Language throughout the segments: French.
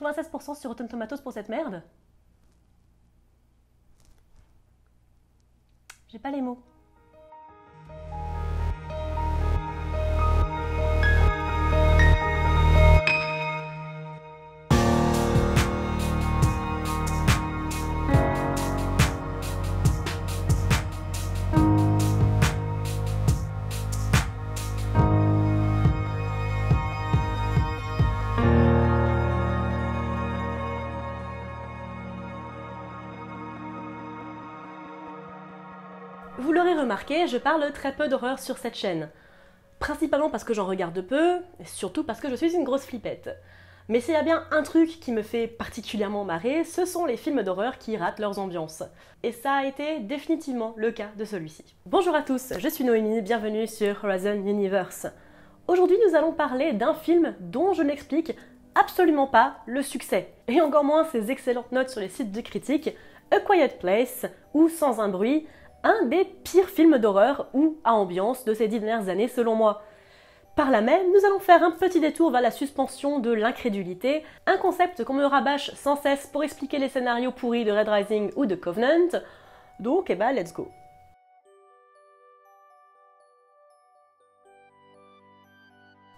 96% sur Rotten Tomatoes pour cette merde? J'ai pas les mots. Vous l'aurez remarqué, je parle très peu d'horreur sur cette chaîne. Principalement parce que j'en regarde peu, et surtout parce que je suis une grosse flippette. Mais s'il y a bien un truc qui me fait particulièrement marrer, ce sont les films d'horreur qui ratent leurs ambiances. Et ça a été définitivement le cas de celui-ci. Bonjour à tous, je suis Noémie, bienvenue sur Horizon Universe. Aujourd'hui nous allons parler d'un film dont je n'explique absolument pas le succès, et encore moins ses excellentes notes sur les sites de critiques, A Quiet Place, ou Sans un bruit, un des pires films d'horreur ou à ambiance de ces 10 dernières années selon moi. Par là même, nous allons faire un petit détour vers la suspension de l'incrédulité, un concept qu'on me rabâche sans cesse pour expliquer les scénarios pourris de Red Rising ou de Covenant. Donc, let's go.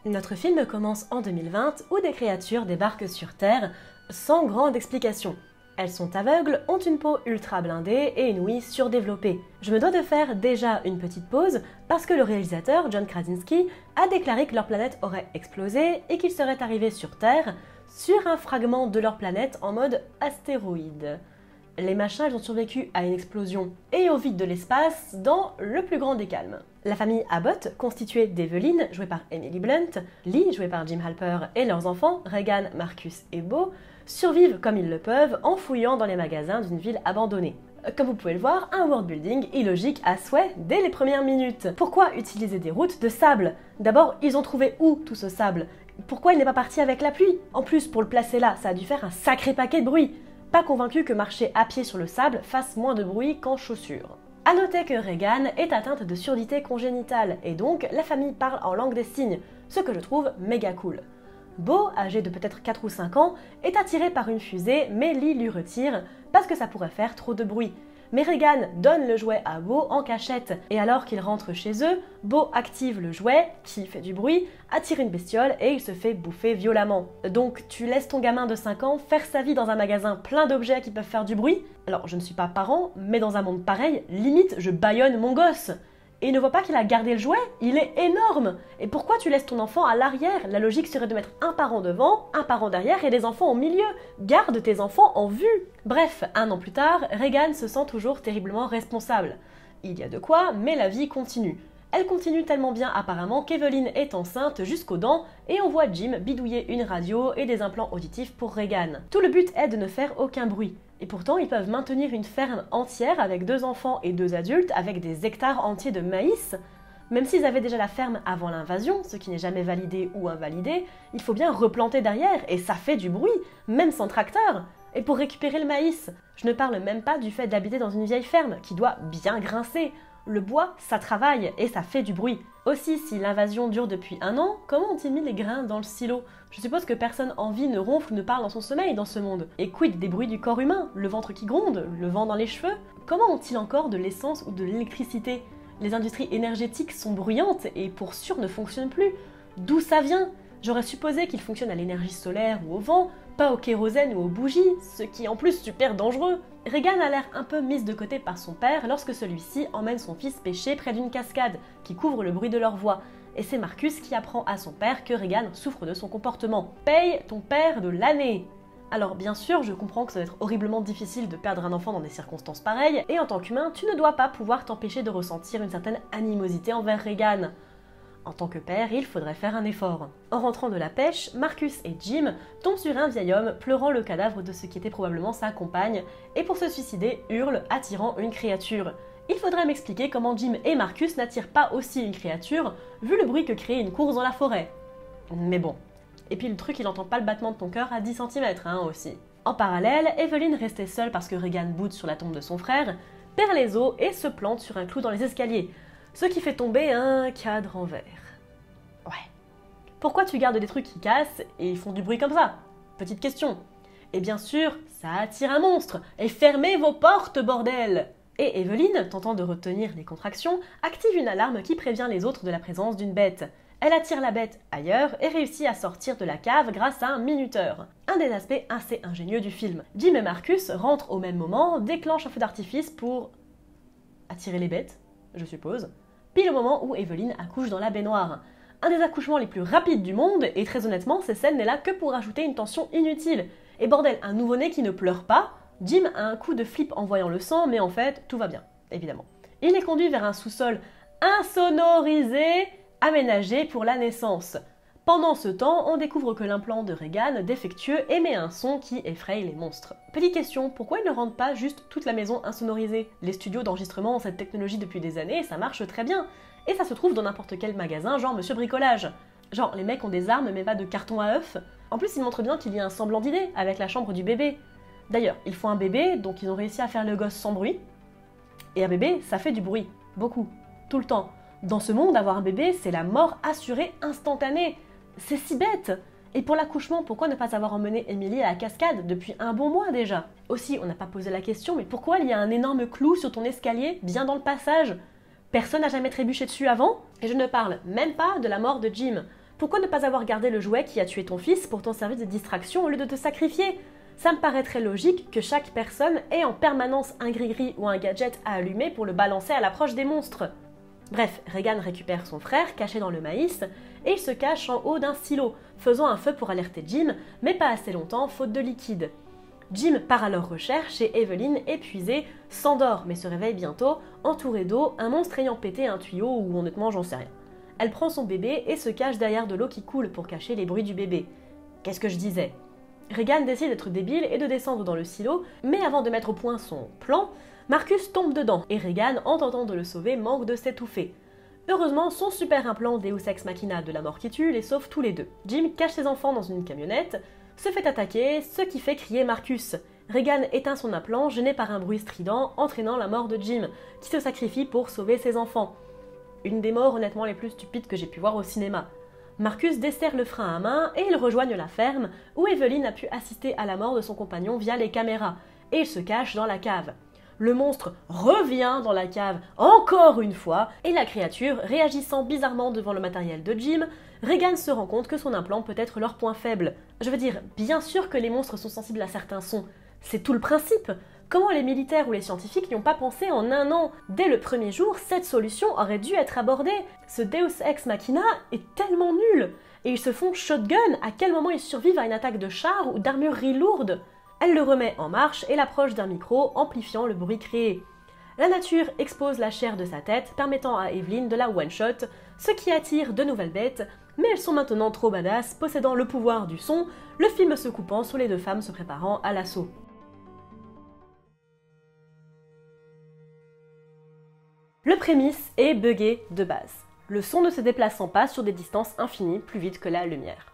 Notre film commence en 2020 où des créatures débarquent sur Terre sans grande explication. Elles sont aveugles, ont une peau ultra blindée et une ouïe surdéveloppée. Je me dois de faire déjà une petite pause parce que le réalisateur, John Krasinski, a déclaré que leur planète aurait explosé et qu'ils seraient arrivés sur Terre sur un fragment de leur planète en mode astéroïde. Les machins, ils ont survécu à une explosion et au vide de l'espace dans le plus grand des calmes. La famille Abbott, constituée d'Evelyn, jouée par Emily Blunt, Lee, jouée par Jim Halper, et leurs enfants, Regan, Marcus et Beau, survivent comme ils le peuvent en fouillant dans les magasins d'une ville abandonnée. Comme vous pouvez le voir, un world building illogique à souhait dès les premières minutes. Pourquoi utiliser des routes de sable? D'abord, ils ont trouvé où tout ce sable? Pourquoi il n'est pas parti avec la pluie? En plus, pour le placer là, ça a dû faire un sacré paquet de bruit. Pas convaincu que marcher à pied sur le sable fasse moins de bruit qu'en chaussures. A noter que Regan est atteinte de surdité congénitale et donc la famille parle en langue des signes, ce que je trouve méga cool. Beau, âgé de peut-être 4 ou 5 ans, est attiré par une fusée, mais Lee lui retire parce que ça pourrait faire trop de bruit. Mais Regan donne le jouet à Beau en cachette, et alors qu'ils rentrent chez eux, Beau active le jouet, qui fait du bruit, attire une bestiole et il se fait bouffer violemment. Donc tu laisses ton gamin de 5 ans faire sa vie dans un magasin plein d'objets qui peuvent faire du bruit? Alors je ne suis pas parent, mais dans un monde pareil, limite je bâillonne mon gosse. Et il ne voit pas qu'il a gardé le jouet, il est énorme. Et pourquoi tu laisses ton enfant à l'arrière? La logique serait de mettre un parent devant, un parent derrière et des enfants au milieu. Garde tes enfants en vue. Bref, 1 an plus tard, Regan se sent toujours terriblement responsable. Il y a de quoi, mais la vie continue. Elle continue tellement bien apparemment qu'Evelyn est enceinte jusqu'aux dents et on voit Jim bidouiller une radio et des implants auditifs pour Regan. Tout le but est de ne faire aucun bruit. Et pourtant, ils peuvent maintenir une ferme entière avec 2 enfants et 2 adultes avec des hectares entiers de maïs. Même s'ils avaient déjà la ferme avant l'invasion, ce qui n'est jamais validé ou invalidé, il faut bien replanter derrière et ça fait du bruit, même sans tracteur. Et pour récupérer le maïs, je ne parle même pas du fait d'habiter dans une vieille ferme qui doit bien grincer. Le bois, ça travaille et ça fait du bruit. Aussi, si l'invasion dure depuis 1 an, comment ont-ils mis les grains dans le silo? Je suppose que personne en vie ne ronfle ou ne parle dans son sommeil dans ce monde. Et quid des bruits du corps humain? Le ventre qui gronde? Le vent dans les cheveux? Comment ont-ils encore de l'essence ou de l'électricité? Les industries énergétiques sont bruyantes et pour sûr ne fonctionnent plus. D'où ça vient? J'aurais supposé qu'ils fonctionnent à l'énergie solaire ou au vent, pas au kérosène ou aux bougies, ce qui est en plus super dangereux. Regan a l'air un peu mise de côté par son père lorsque celui-ci emmène son fils pêcher près d'une cascade qui couvre le bruit de leur voix. Et c'est Marcus qui apprend à son père que Regan souffre de son comportement. Paye ton père de l'année! Alors bien sûr, je comprends que ça doit être horriblement difficile de perdre un enfant dans des circonstances pareilles, et en tant qu'humain, tu ne dois pas pouvoir t'empêcher de ressentir une certaine animosité envers Regan. En tant que père, il faudrait faire un effort. En rentrant de la pêche, Marcus et Jim tombent sur un vieil homme pleurant le cadavre de ce qui était probablement sa compagne, et pour se suicider, hurle, attirant une créature. Il faudrait m'expliquer comment Jim et Marcus n'attirent pas aussi une créature, vu le bruit que crée une course dans la forêt. Mais bon. Et puis le truc, il entend pas le battement de ton cœur à 10 cm, aussi. En parallèle, Evelyn, restée seule parce que Regan boude sur la tombe de son frère, perd les os et se plante sur un clou dans les escaliers, ce qui fait tomber un cadre en verre. Ouais. Pourquoi tu gardes des trucs qui cassent et ils font du bruit comme ça? Petite question. Et bien sûr, ça attire un monstre. Et fermez vos portes, bordel! Et Evelyn, tentant de retenir les contractions, active une alarme qui prévient les autres de la présence d'une bête. Elle attire la bête ailleurs et réussit à sortir de la cave grâce à un minuteur. Un des aspects assez ingénieux du film. Jim et Marcus rentrent au même moment, déclenchent un feu d'artifice pour attirer les bêtes, je suppose, pile au moment où Evelyn accouche dans la baignoire. Un des accouchements les plus rapides du monde, et très honnêtement, cette scène n'est là que pour ajouter une tension inutile. Et bordel, un nouveau-né qui ne pleure pas, Jim a un coup de flip en voyant le sang, mais en fait, tout va bien, évidemment. Il est conduit vers un sous-sol insonorisé, aménagé pour la naissance. Pendant ce temps, on découvre que l'implant de Regan, défectueux, émet un son qui effraie les monstres. Petite question, pourquoi ils ne rendent pas juste toute la maison insonorisée? Les studios d'enregistrement ont cette technologie depuis des années et ça marche très bien. Et ça se trouve dans n'importe quel magasin, genre Monsieur Bricolage. Genre, les mecs ont des armes mais pas de carton à œufs. En plus, ils montrent bien qu'il y a un semblant d'idée avec la chambre du bébé. D'ailleurs, ils font un bébé, donc ils ont réussi à faire le gosse sans bruit. Et un bébé, ça fait du bruit. Beaucoup. Tout le temps. Dans ce monde, avoir un bébé, c'est la mort assurée instantanée. C'est si bête! Et pour l'accouchement, pourquoi ne pas avoir emmené Emily à la cascade depuis un bon mois déjà? Aussi, on n'a pas posé la question, mais pourquoi il y a un énorme clou sur ton escalier, bien dans le passage? Personne n'a jamais trébuché dessus avant? Et je ne parle même pas de la mort de Jim. Pourquoi ne pas avoir gardé le jouet qui a tué ton fils pour ton service de distraction au lieu de te sacrifier? Ça me paraît très logique que chaque personne ait en permanence un gris-gris ou un gadget à allumer pour le balancer à l'approche des monstres. Bref, Regan récupère son frère, caché dans le maïs, et il se cache en haut d'un silo, faisant un feu pour alerter Jim, mais pas assez longtemps, faute de liquide. Jim part à leur recherche et Evelyn, épuisée, s'endort, mais se réveille bientôt, entourée d'eau, un monstre ayant pété un tuyau ou honnêtement j'en sais rien. Elle prend son bébé et se cache derrière de l'eau qui coule pour cacher les bruits du bébé. Qu'est-ce que je disais? Regan décide d'être débile et de descendre dans le silo, mais avant de mettre au point son plan, Marcus tombe dedans et Regan, en tentant de le sauver, manque de s'étouffer. Heureusement, son super implant Deus Ex Machina de la mort qui tue les sauve tous les deux. Jim cache ses enfants dans une camionnette, se fait attaquer, ce qui fait crier Marcus. Regan éteint son implant, gêné par un bruit strident, entraînant la mort de Jim, qui se sacrifie pour sauver ses enfants. Une des morts honnêtement les plus stupides que j'ai pu voir au cinéma. Marcus desserre le frein à main et ils rejoignent la ferme, où Evelyn a pu assister à la mort de son compagnon via les caméras, et il se cache dans la cave. Le monstre revient dans la cave encore une fois, et la créature, réagissant bizarrement devant le matériel de Jim, Regan se rend compte que son implant peut être leur point faible. Je veux dire, bien sûr que les monstres sont sensibles à certains sons, c'est tout le principe. Comment les militaires ou les scientifiques n'y ont pas pensé en un an? Dès le premier jour, cette solution aurait dû être abordée. Ce Deus Ex Machina est tellement nul. Et ils se font shotgun, à quel moment ils survivent à une attaque de char ou d'armurerie lourde? Elle le remet en marche et l'approche d'un micro, amplifiant le bruit créé. La nature expose la chair de sa tête, permettant à Evelyn de la one-shot, ce qui attire de nouvelles bêtes, mais elles sont maintenant trop badass, possédant le pouvoir du son, le film se coupant sur les deux femmes se préparant à l'assaut. Le prémisse est buggé de base, le son ne se déplaçant pas sur des distances infinies plus vite que la lumière.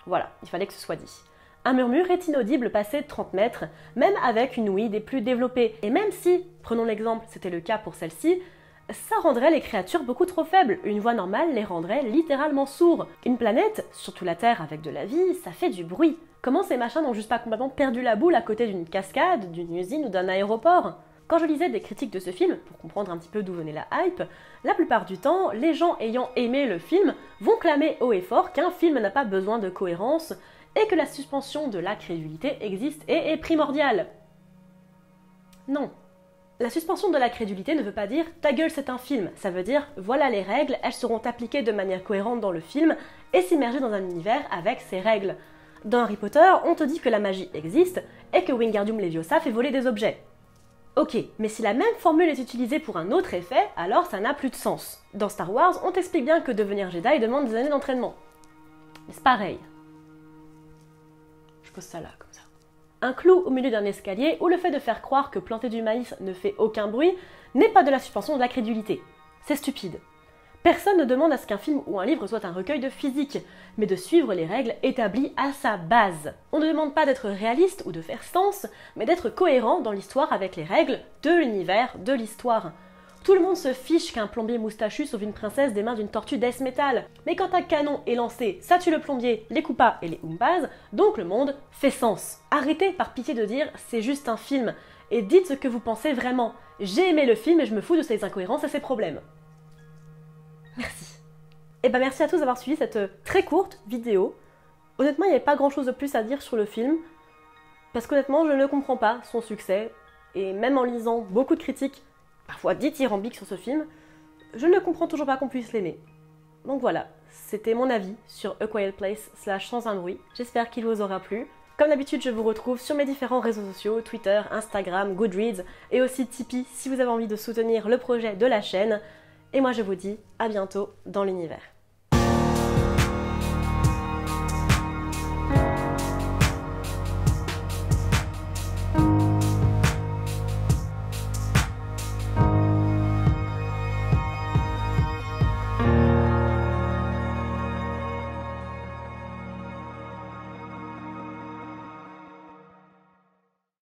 Voilà, il fallait que ce soit dit. Un murmure est inaudible passé de 30 mètres, même avec une ouïe des plus développées. Et même si, prenons l'exemple, c'était le cas pour celle-ci, ça rendrait les créatures beaucoup trop faibles. Une voix normale les rendrait littéralement sourds. Une planète, surtout la Terre avec de la vie, ça fait du bruit. Comment ces machins n'ont juste pas complètement perdu la boule à côté d'une cascade, d'une usine ou d'un aéroport? Quand je lisais des critiques de ce film, pour comprendre un petit peu d'où venait la hype, la plupart du temps, les gens ayant aimé le film vont clamer haut et fort qu'un film n'a pas besoin de cohérence et que la suspension de la crédulité existe et est primordiale. Non. La suspension de la crédulité ne veut pas dire « ta gueule c'est un film », ça veut dire « voilà les règles, elles seront appliquées de manière cohérente dans le film et s'immerger dans un univers avec ces règles ». Dans Harry Potter, on te dit que la magie existe et que Wingardium Leviosa fait voler des objets. Ok, mais si la même formule est utilisée pour un autre effet, alors ça n'a plus de sens. Dans Star Wars, on t'explique bien que devenir Jedi demande des années d'entraînement. Mais c'est pareil. Je pose ça là, comme ça. Un clou au milieu d'un escalier ou le fait de faire croire que planter du maïs ne fait aucun bruit n'est pas de la suspension de la crédulité. C'est stupide. Personne ne demande à ce qu'un film ou un livre soit un recueil de physique, mais de suivre les règles établies à sa base. On ne demande pas d'être réaliste ou de faire sens, mais d'être cohérent dans l'histoire avec les règles de l'univers de l'histoire. Tout le monde se fiche qu'un plombier moustachu sauve une princesse des mains d'une tortue death metal. Mais quand un canon est lancé, ça tue le plombier, les Koopas et les Oompas, donc le monde fait sens. Arrêtez par pitié de dire c'est juste un film, et dites ce que vous pensez vraiment. J'ai aimé le film et je me fous de ses incohérences et ses problèmes. Merci. Et bah merci à tous d'avoir suivi cette très courte vidéo. Honnêtement, il n'y avait pas grand chose de plus à dire sur le film, parce qu'honnêtement, je ne comprends pas son succès, et même en lisant beaucoup de critiques, parfois dithyrambiques sur ce film, je ne comprends toujours pas qu'on puisse l'aimer. Donc voilà, c'était mon avis sur A Quiet Place / Sans un bruit. J'espère qu'il vous aura plu. Comme d'habitude, je vous retrouve sur mes différents réseaux sociaux, Twitter, Instagram, Goodreads et aussi Tipeee si vous avez envie de soutenir le projet de la chaîne. Et moi je vous dis à bientôt dans l'univers.